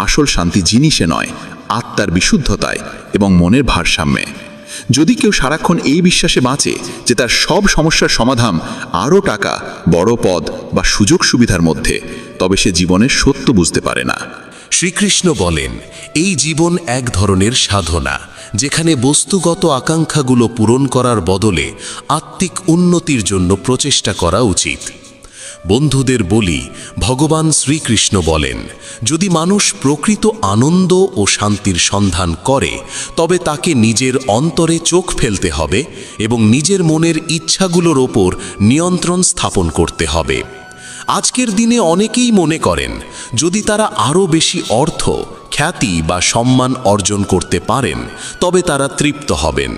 আসল শান্তি জিনিসে নয়, আত্মার বিশুদ্ধতায় এবং মনের ভারসাম্যে। যদি কেউ সারাক্ষণ এই বিশ্বাসে বাঁচে যে তার সব সমস্যার সমাধান আরও টাকা, বড় পদ বা সুযোগ সুবিধার মধ্যে, তবে সে জীবনের সত্য বুঝতে পারে না। শ্রীকৃষ্ণ বলেন, এই জীবন এক ধরনের সাধনা, যেখানে বস্তুগত আকাঙ্ক্ষাগুলো পূরণ করার বদলে আত্মিক উন্নতির জন্য প্রচেষ্টা করা উচিত। বন্ধুদের বলি, ভগবান শ্রীকৃষ্ণ বলেন, যদি মানুষ প্রকৃত আনন্দ ও শান্তির সন্ধান করে তবে তাকে নিজের অন্তরে চোখ ফেলতে হবে এবং নিজের মনের ইচ্ছাগুলোর ওপর নিয়ন্ত্রণ স্থাপন করতে হবে। আজকের দিনে অনেকেই মনে করেন, যদি তারা আরও বেশি অর্থ, খ্যাতি বা সম্মান অর্জন করতে পারেন তবে তারা তৃপ্ত হবেন।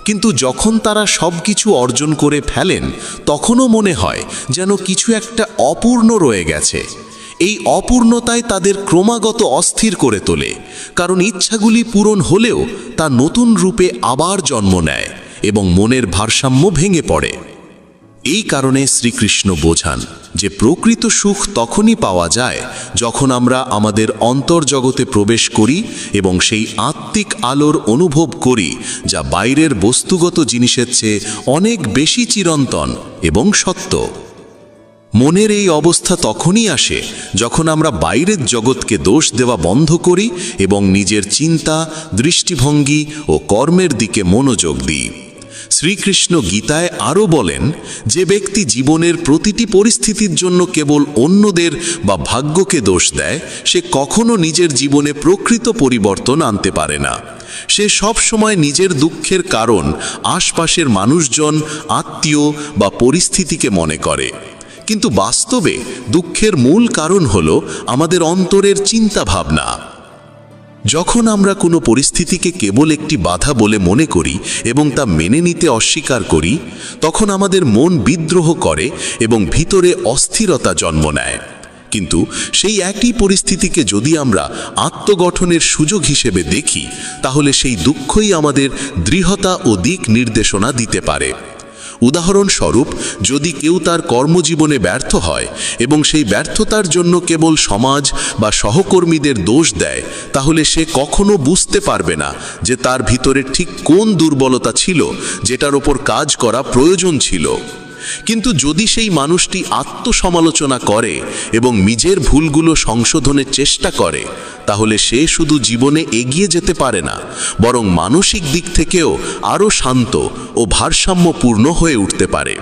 কিন্তু যখন তারা সব কিছু অর্জন করে ফেলেন তখনও মনে হয় যেন কিছু একটা অপূর্ণ রয়ে গেছে। এই অপূর্ণতায় তাদের ক্রমাগত অস্থির করে তোলে, কারণ ইচ্ছাগুলি পূরণ হলেও তা নতুন রূপে আবার জন্ম নেয় এবং মনের ভারসাম্য ভেঙে পড়ে। এই কারণে শ্রীকৃষ্ণ বোঝান যে প্রকৃত সুখ তখনই পাওয়া যায় যখন আমরা আমাদের অন্তর্জগতে প্রবেশ করি এবং সেই আত্মিক আলোর অনুভব করি, যা বাইরের বস্তুগত জিনিসের চেয়ে অনেক বেশি চিরন্তন এবং সত্য। মনের এই অবস্থা তখনই আসে যখন আমরা বাইরের জগৎকে দোষ দেওয়া বন্ধ করি এবং নিজের চিন্তা, দৃষ্টিভঙ্গি ও কর্মের দিকে মনোযোগ দিই। শ্রীকৃষ্ণ গীতায় আরও বলেন, যে ব্যক্তি জীবনের প্রতিটি পরিস্থিতির জন্য কেবল অন্যদের বা ভাগ্যকে দোষ দেয় সে কখনো নিজের জীবনে প্রকৃত পরিবর্তন আনতে পারে না। সে সব সময় নিজের দুঃখের কারণ আশপাশের মানুষজন, আত্মীয় বা পরিস্থিতিকে মনে করে, কিন্তু বাস্তবে দুঃখের মূল কারণ হলো আমাদের অন্তরের চিন্তা ভাবনা। যখন আমরা কোনো পরিস্থিতিকে কেবল একটি বাধা বলে মনে করি এবং তা মেনে নিতে অস্বীকার করি, তখন আমাদের মন বিদ্রোহ করে এবং ভিতরে অস্থিরতা জন্ম নেয়। কিন্তু সেই একই পরিস্থিতিকে যদি আমরা আত্মগঠনের সুযোগ হিসেবে দেখি, তাহলে সেই দুঃখই আমাদের দৃঢ়তা ও দিক নির্দেশনা দিতে পারে। উদাহরণস্বরূপ, যদি কেউ তার কর্মজীবনে ব্যর্থ হয় এবং সেই ব্যর্থতার জন্য কেবল সমাজ বা সহকর্মীদের দোষ দেয়, তাহলে সে কখনো বুঝতে পারবে না যে তার ভিতরে ঠিক কোন দুর্বলতা ছিল যেটার ওপর কাজ করা প্রয়োজন ছিল। কিন্তু যদি সেই মানুষটি আত্মসমালোচনা করে এবং নিজের ভুলগুলো সংশোধনের চেষ্টা করে, তাহলে সে শুধু জীবনে এগিয়ে যেতে পারে না, বরং মানসিক দিক থেকেও আরও শান্ত ও ভারসাম্যপূর্ণ হয়ে উঠতে পারে।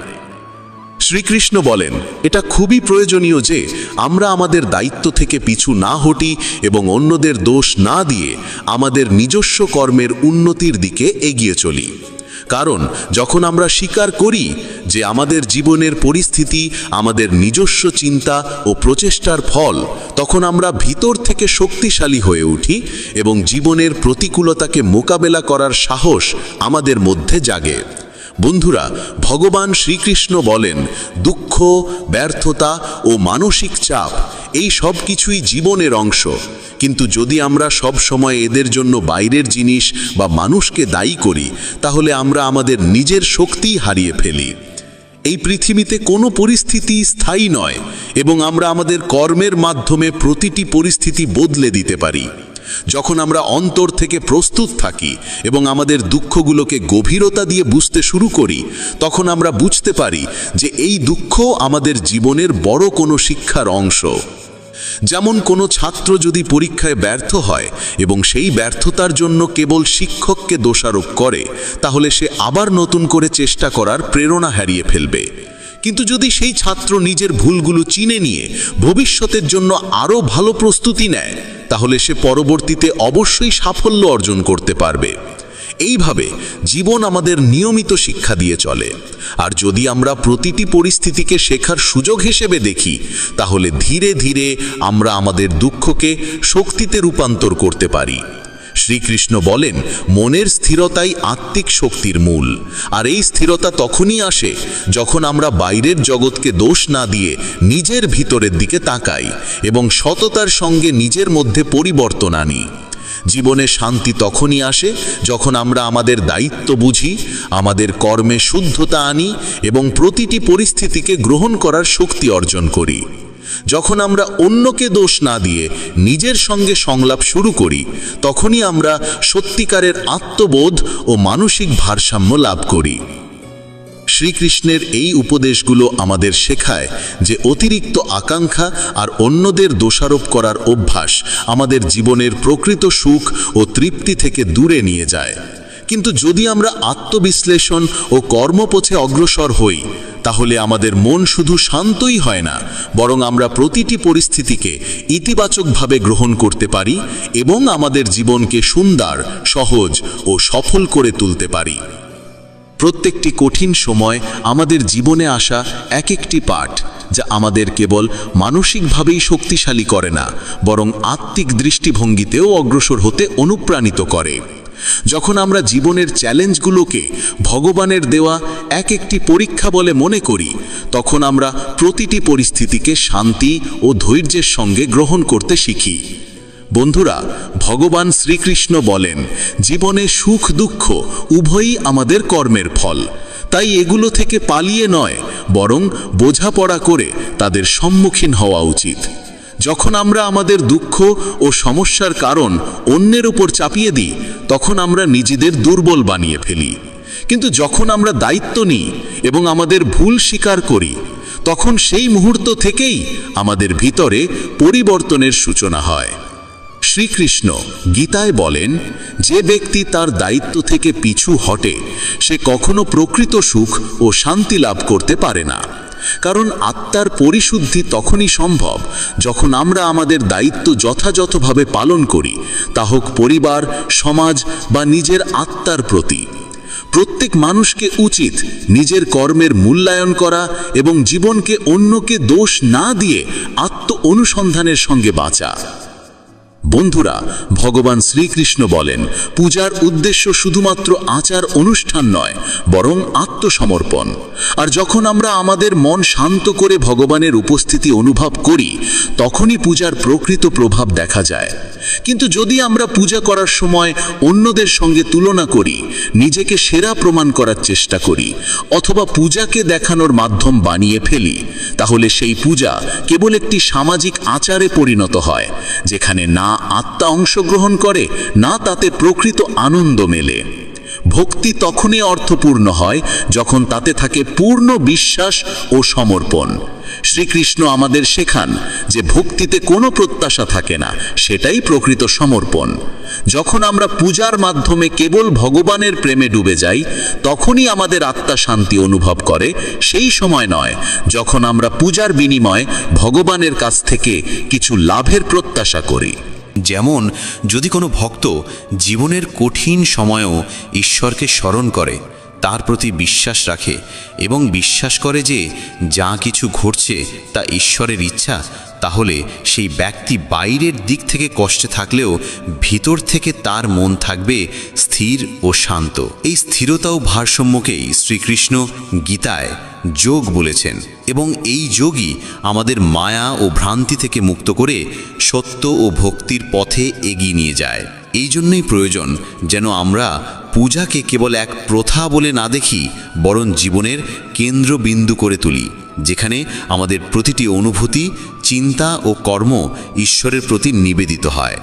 শ্রীকৃষ্ণ বলেন, এটা খুবই প্রয়োজনীয় যে আমরা আমাদের দায়িত্ব থেকে পিছু না হটি এবং অন্যদের দোষ না দিয়ে আমাদের নিজস্ব কর্মের উন্নতির দিকে এগিয়ে চলি। কারণ যখন আমরা স্বীকার করি যে আমাদের জীবনের পরিস্থিতি আমাদের নিজস্ব চিন্তা ও প্রচেষ্টার ফল, তখন আমরা ভিতর থেকে শক্তিশালী হয়ে উঠি এবং জীবনের প্রতিকূলতাকে মোকাবেলা করার সাহস আমাদের মধ্যে জাগে। বন্ধুরা, ভগবান শ্রীকৃষ্ণ বলেন, দুঃখ, ব্যর্থতা ও মানসিক চাপ এই সব কিছুই জীবনের অংশ, কিন্তু যদি আমরা সব সময় এদের জন্য বাইরের জিনিস বা মানুষকে দায়ী করি, তাহলে আমরা আমাদের নিজের শক্তি হারিয়ে ফেলি। এই পৃথিবীতে কোনো পরিস্থিতি স্থায়ী নয় এবং আমরা আমাদের কর্মের মাধ্যমে প্রতিটি পরিস্থিতি বদলে দিতে পারি। যখন আমরা অন্তর থেকে প্রস্তুত থাকি এবং আমাদের দুঃখগুলোকে গভীরতা দিয়ে বুঝতে শুরু করি, তখন আমরা বুঝতে পারি যে এই দুঃখ আমাদের জীবনের বড় কোনো শিক্ষার অংশ। যেমন কোনো ছাত্র যদি পরীক্ষায় ব্যর্থ হয় এবং সেই ব্যর্থতার জন্য কেবল শিক্ষককে দোষারোপ করে, তাহলে সে আবার নতুন করে চেষ্টা করার প্রেরণা হারিয়ে ফেলবে। কিন্তু যদি সেই ছাত্র নিজের ভুলগুলো চিনে নিয়ে ভবিষ্যতের জন্য আরও ভালো প্রস্তুতি নেয়, তাহলে সে পরবর্তীতে অবশ্যই সাফল্য অর্জন করতে পারবে। এইভাবে জীবন আমাদের নিয়মিত শিক্ষা দিয়ে চলে। আর যদি আমরা প্রতিটি পরিস্থিতিকে শেখার সুযোগ হিসেবে দেখি, তাহলে ধীরে ধীরে আমরা আমাদের দুঃখকে শক্তিতে রূপান্তর করতে পারি। শ্রীকৃষ্ণ বলেন, মনের স্থিরতাই আত্মিক শক্তির মূল। আর এই স্থিরতা তখনই আসে যখন আমরা বাইরের জগৎকে দোষ না দিয়ে নিজের ভিতরের দিকে তাকাই এবং সততার সঙ্গে নিজের মধ্যে পরিবর্তন আনি। জীবনে শান্তি তখনই আসে যখন আমরা আমাদের দায়িত্ব বুঝি, আমাদের কর্মে শুদ্ধতা আনি এবং প্রতিটি পরিস্থিতিকে গ্রহণ করার শক্তি অর্জন করি। যখন আমরা অন্যকে দোষ না দিয়ে নিজের সঙ্গে সংলাপ শুরু করি, তখনই আমরা সত্যিকারের আত্মবোধ ও মানসিক ভারসাম্য লাভ করি। শ্রীকৃষ্ণের এই উপদেশগুলো আমাদের শেখায় যে অতিরিক্ত আকাঙ্ক্ষা আর অন্যদের দোষারোপ করার অভ্যাস আমাদের জীবনের প্রকৃত সুখ ও তৃপ্তি থেকে দূরে নিয়ে যায়। কিন্তু যদি আমরা আত্মবিশ্লেষণ ও কর্মপথে অগ্রসর হই, তাহলে আমাদের মন শুধু শান্তই হয় না, বরং আমরা প্রতিটি পরিস্থিতিকে ইতিবাচকভাবে গ্রহণ করতে পারি এবং আমাদের জীবনকে সুন্দর, সহজ ও সফল করে তুলতে পারি। প্রত্যেকটি কঠিন সময় আমাদের জীবনে আসা এক একটি পাঠ, যা আমাদের কেবল মানসিকভাবেই শক্তিশালী করে না, বরং আত্মিক দৃষ্টিভঙ্গিতেও অগ্রসর হতে অনুপ্রাণিত করে। যখন আমরা জীবনের চ্যালেঞ্জগুলোকে ভগবানের দেওয়া এক একটি পরীক্ষা বলে মনে করি, তখন আমরা প্রতিটি পরিস্থিতিকে শান্তি ও ধৈর্যের সঙ্গে গ্রহণ করতে শিখি। বন্ধুরা, ভগবান শ্রীকৃষ্ণ বলেন, জীবনে সুখ দুঃখ উভয়ই আমাদের কর্মের ফল। তাই এগুলো থেকে পালিয়ে নয়, বরং বোঝাপড়া করে তাদের সম্মুখীন হওয়া উচিত। যখন আমরা আমাদের দুঃখ ও সমস্যার কারণ অন্যের উপর চাপিয়ে দিই, তখন আমরা নিজেদের দুর্বল বানিয়ে ফেলি। কিন্তু যখন আমরা দায়িত্ব নিই এবং আমাদের ভুল স্বীকার করি, তখন সেই মুহূর্ত থেকেই আমাদের ভিতরে পরিবর্তনের সূচনা হয়। শ্রীকৃষ্ণ গীতায় বলেন, যে ব্যক্তি তার দায়িত্ব থেকে পিছু হটে, সে কখনো প্রকৃত সুখ ও শান্তি লাভ করতে পারে না। কারণ আত্মার পরিশুদ্ধি তখনই সম্ভব যখন আমরা আমাদের দায়িত্ব যথাযথভাবে পালন করি, তা হোক পরিবার, সমাজ বা নিজের আত্মার প্রতি। প্রত্যেক মানুষকে উচিত নিজের কর্মের মূল্যায়ন করা এবং জীবনকে অন্যকে দোষ না দিয়ে আত্ম অনুসন্ধানের সঙ্গে বাঁচা। বন্ধুরা, ভগবান শ্রীকৃষ্ণ বলেন, পূজার উদ্দেশ্য শুধুমাত্র আচার অনুষ্ঠান নয়, বরং আত্মসমর্পণ। আর যখন আমরা আমাদের মন শান্ত করে ভগবানের উপস্থিতি অনুভব করি, তখনই পূজার প্রকৃত প্রভাব দেখা যায়। কিন্তু যদি আমরা পূজা করার সময় অন্যদের সঙ্গে তুলনা করি, নিজেকে সেরা প্রমাণ করার চেষ্টা করি, অথবা পূজাকে দেখানোর মাধ্যম বানিয়ে ফেলি, তাহলে সেই পূজা কেবল একটি সামাজিক আচারে পরিণত হয়, যেখানে না আত্মা অংশগ্রহণ করে, না তাতে প্রকৃত আনন্দ মেলে। ভক্তি তখনই অর্থপূর্ণ হয় যখন তাতে থাকে পূর্ণ বিশ্বাস ও সমর্পণ। শ্রীকৃষ্ণ আমাদের শেখান যে ভক্তিতে কোনো প্রত্যাশা থাকে না, সেটাই প্রকৃত সমর্পণ। যখন আমরা পূজার মাধ্যমে কেবল ভগবানের প্রেমে ডুবে যাই, তখনই আমাদের আত্মা শান্তি অনুভব করে। সেই সময় নয় যখন আমরা পূজার বিনিময়ে ভগবানের কাছ থেকে কিছু লাভের প্রত্যাশা করি। যেমন যদি কোনো ভক্ত জীবনের কঠিন সময়েও ঈশ্বরকে স্মরণ করে, তার প্রতি বিশ্বাস রাখে এবং বিশ্বাস করে যে যা কিছু ঘটছে তা ঈশ্বরের ইচ্ছা, তাহলে সেই ব্যক্তি বাইরের দিক থেকে কষ্টে থাকলেও ভিতর থেকে তার মন থাকবে স্থির ও শান্ত। এই স্থিরতা ও ভারসাম্যকেই শ্রীকৃষ্ণ গীতায় যোগ বলেছেন, এবং এই যোগই আমাদের মায়া ও ভ্রান্তি থেকে মুক্ত করে সত্য ও ভক্তির পথে এগিয়ে নিয়ে যায়। এই জন্যই প্রয়োজন যেন আমরা পূজাকে কেবল এক প্রথা বলে না দেখি, বরং জীবনের কেন্দ্রবিন্দু করে তুলি, যেখানে আমাদের প্রতিটি অনুভূতি, চিন্তা ও কর্ম ঈশ্বরের প্রতি নিবেদিত হয়।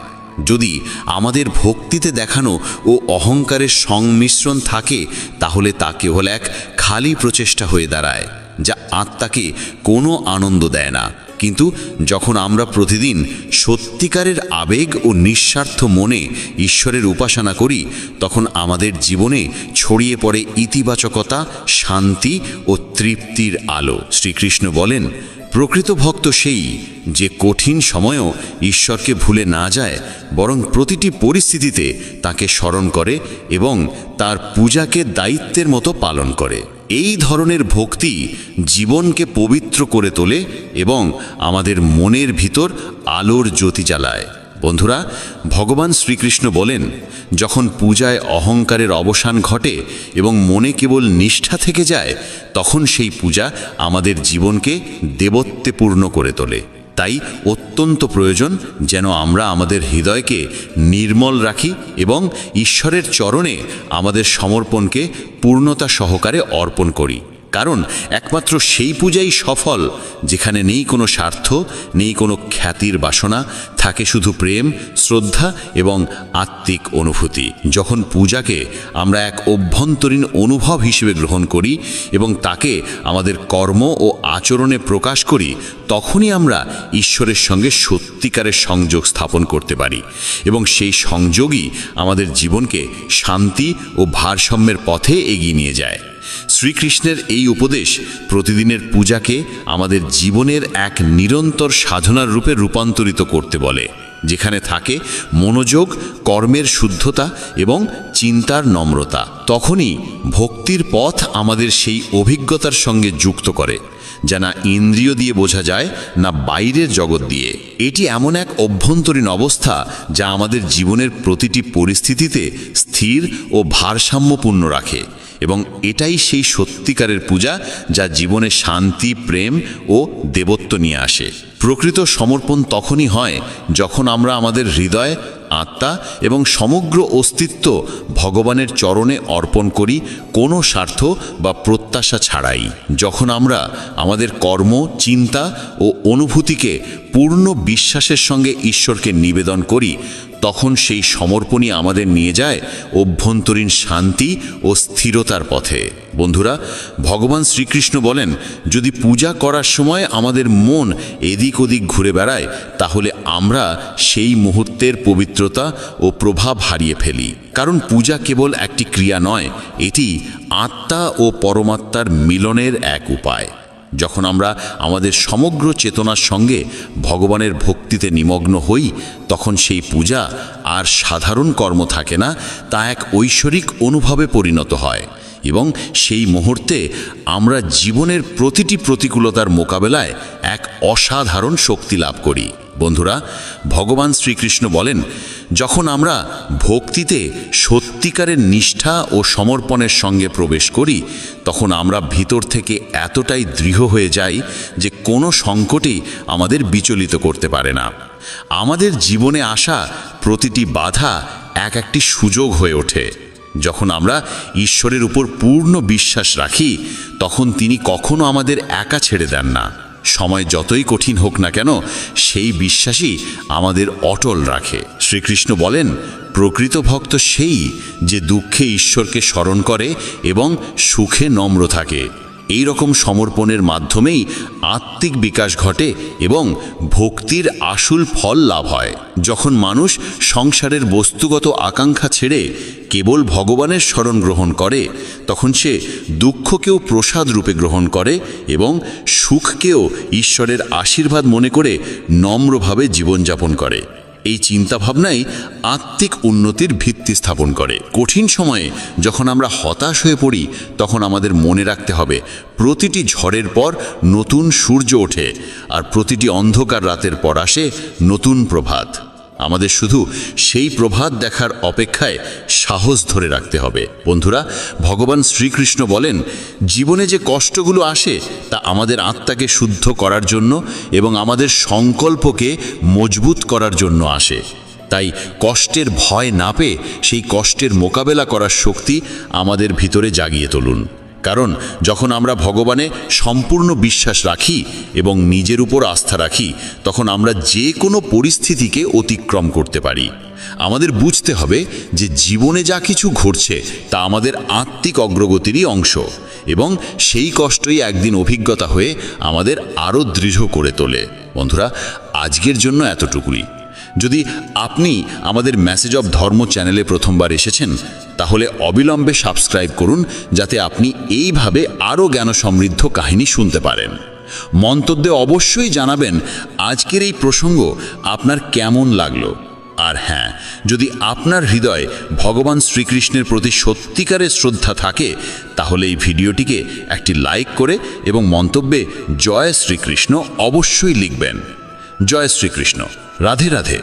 যদি আমাদের ভক্তিতে দেখানো ও অহংকারের সংমিশ্রণ থাকে, তাহলে তা কেবল এক খালি প্রচেষ্টা হয়ে দাঁড়ায়, যা আত্মাকে কোনো আনন্দ দেয় না। কিন্তু যখন আমরা প্রতিদিন সত্যিকারের আবেগ ও নিঃস্বার্থ মনে ঈশ্বরের উপাসনা করি, তখন আমাদের জীবনে ছড়িয়ে পড়ে ইতিবাচকতা, শান্তি ও তৃপ্তির আলো। শ্রীকৃষ্ণ বলেন, প্রকৃত ভক্ত সেই যে কঠিন সময়েও ঈশ্বরকে ভুলে না যায়, বরং প্রতিটি পরিস্থিতিতে তাকে স্মরণ করে এবং তার পূজাকে দায়িত্বের মতো পালন করে। এই ধরনের ভক্তি জীবনকে পবিত্র করে তোলে এবং আমাদের মনের ভিতর আলোর জ্যোতি জ্বালায়। বন্ধুরা, ভগবান শ্রীকৃষ্ণ বলেন, যখন পূজায় অহংকারের অবসান ঘটে এবং মনে কেবল নিষ্ঠা থেকে যায়, তখন সেই পূজা আমাদের জীবনকে দেবত্বে পূর্ণ করে তোলে। তাই অত্যন্ত প্রয়োজন যেন আমরা আমাদের হৃদয়কে নির্মল রাখি এবং ঈশ্বরের চরণে আমাদের সমর্পণকে পূর্ণতা সহকারে অর্পণ করি। কারণ একমাত্র সেই পূজাই সফল যেখানে নেই কোনো স্বার্থ, নেই কোনো খ্যাতির বাসনা, থাকে শুধু প্রেম, শ্রদ্ধা এবং আত্মিক অনুভূতি। যখন পূজাকে আমরা এক অভ্যন্তরীণ অনুভব হিসেবে গ্রহণ করি এবং তাকে আমাদের কর্ম ও আচরণে প্রকাশ করি, তখনই আমরা ঈশ্বরের সঙ্গে সত্যিকারের সংযোগ স্থাপন করতে পারি এবং সেই সংযোগই আমাদের জীবনকে শান্তি ও ভারসাম্যের পথে এগিয়ে নিয়ে যায়। শ্রীকৃষ্ণের এই উপদেশ প্রতিদিনের পূজাকে আমাদের জীবনের এক নিরন্তর সাধনার রূপে রূপান্তরিত করতে বলে, যেখানে থাকে মনোযোগ, কর্মের শুদ্ধতা এবং চিন্তার নম্রতা। তখনই ভক্তির পথ আমাদের সেই অভিজ্ঞতার সঙ্গে যুক্ত করে, যা না ইন্দ্রিয় দিয়ে বোঝা যায়, না বাইরের জগৎ দিয়ে। এটি এমন এক অভ্যন্তরীণ অবস্থা যা আমাদের জীবনের প্রতিটি পরিস্থিতিতে স্থির ও ভারসাম্যপূর্ণ রাখে এবং এটাই সেই সত্যিকারের পূজা যা জীবনে শান্তি, প্রেম ও দেবত্ব নিয়ে আসে। প্রকৃত সমর্পণ তখনই হয় যখন আমরা আমাদের হৃদয়, আত্মা এবং সমগ্র অস্তিত্ব ভগবানের চরণে অর্পণ করি, কোনো স্বার্থ বা প্রত্যাশা ছাড়াই। যখন আমরা আমাদের কর্ম, চিন্তা ও অনুভূতিকে পূর্ণ বিশ্বাসের সঙ্গে ঈশ্বরকে নিবেদন করি, তখন সেই সমর্পণই আমাদের নিয়ে যায় অভ্যন্তরীণ শান্তি ও স্থিরতার পথে। বন্ধুরা, ভগবান শ্রীকৃষ্ণ বলেন, যদি পূজা করার সময় আমাদের মন এদিক ওদিক ঘুরে বেড়ায়, তাহলে আমরা সেই মুহূর্তের পবিত্রতা ও প্রভাব হারিয়ে ফেলি। কারণ পূজা কেবল একটি ক্রিয়া নয়, এটি আত্মা ও পরমাত্মার মিলনের এক উপায়। যখন আমরা আমাদের সমগ্র চেতনার সঙ্গে ভগবানের ভক্তিতে নিমগ্ন হই, তখন সেই পূজা আর সাধারণ কর্ম থাকে না, তা এক ঐশ্বরিক অনুভবে পরিণত হয় এবং সেই মুহূর্তে আমরা জীবনের প্রতিটি প্রতিকূলতার মোকাবেলায় এক অসাধারণ শক্তি লাভ করি। বন্ধুরা, ভগবান শ্রীকৃষ্ণ বলেন, যখন আমরা ভক্তিতে সত্যিকারের নিষ্ঠা ও সমর্পণের সঙ্গে প্রবেশ করি, তখন আমরা ভিতর থেকে এতটাই দৃঢ় হয়ে যাই যে কোনো সংকটই আমাদের বিচলিত করতে পারে না। আমাদের জীবনে আসা প্রতিটি বাধা একটি সুযোগ হয়ে ওঠে। যখন আমরা ঈশ্বরের উপর পূর্ণ বিশ্বাস রাখি, তখন তিনি কখনো আমাদের একা ছেড়ে দেন না। সময় যতই কঠিন হোক না কেন, সেই বিশ্বাসই আমাদের অটল রাখে। শ্রীকৃষ্ণ বলেন, প্রকৃত ভক্ত সেই যে দুঃখে ঈশ্বরকে স্মরণ করে এবং সুখে নম্র থাকে। এই রকম সমর্পণের মাধ্যমেই আত্মিক বিকাশ ঘটে এবং ভক্তির আসল ফল লাভ হয়। যখন মানুষ সংসারের বস্তুগত আকাঙ্ক্ষা ছেড়ে কেবল ভগবানের শরণ গ্রহণ করে, তখন সে দুঃখকেও প্রসাদ রূপে গ্রহণ করে এবং সুখকেও ঈশ্বরের আশীর্বাদ মনে করে নম্রভাবে জীবনযাপন করে। এই চিন্তাভাবনাই আত্মিক উন্নতির ভিত্তি স্থাপন করে। কঠিন সময়ে যখন আমরা হতাশ হয়ে পড়ি, তখন আমাদের মনে রাখতে হবে, প্রতিটি ঝড়ের পর নতুন সূর্য ওঠে, আর প্রতিটি অন্ধকার রাতের পর আসে নতুন প্রভাত। আমাদের শুধু সেই প্রভাত দেখার অপেক্ষায় সাহস ধরে রাখতে হবে। বন্ধুরা, ভগবান শ্রীকৃষ্ণ বলেন, জীবনে যে কষ্টগুলো আসে তা আমাদের আত্মাকে শুদ্ধ করার জন্য এবং আমাদের সংকল্পকে মজবুত করার জন্য আসে। তাই কষ্টের ভয় না পেয়ে সেই কষ্টের মোকাবেলা করার শক্তি আমাদের ভিতরে জাগিয়ে তুলুন। কারণ যখন আমরা ভগবানে সম্পূর্ণ বিশ্বাস রাখি এবং নিজের উপর আস্থা রাখি, তখন আমরা যে কোনো পরিস্থিতিকে অতিক্রম করতে পারি। আমাদের বুঝতে হবে যে জীবনে যা কিছু ঘটছে তা আমাদের আত্মিক অগ্রগতিরই অংশ এবং সেই কষ্টই একদিন অভিজ্ঞতা হয়ে আমাদের আরও দৃঢ় করে তোলে। বন্ধুরা, আজকের জন্য এতটুকুই। যদি আপনি আমাদের মেসেজ অব ধর্ম চ্যানেলে প্রথমবার এসেছেন, তাহলে অবিলম্বে সাবস্ক্রাইব করুন, যাতে আপনি এইভাবে আরও জ্ঞান সমৃদ্ধ কাহিনী শুনতে পারেন। মন্তব্যে অবশ্যই জানাবেন আজকের এই প্রসঙ্গ আপনার কেমন লাগলো। আর হ্যাঁ, যদি আপনার হৃদয়ে ভগবান শ্রীকৃষ্ণের প্রতি সত্যিকারের শ্রদ্ধা থাকে, তাহলে এই ভিডিওটিকে একটি লাইক করে এবং মন্তব্যে জয় শ্রীকৃষ্ণ অবশ্যই লিখবেন। জয় শ্রীকৃষ্ণ। রাধে রাধে।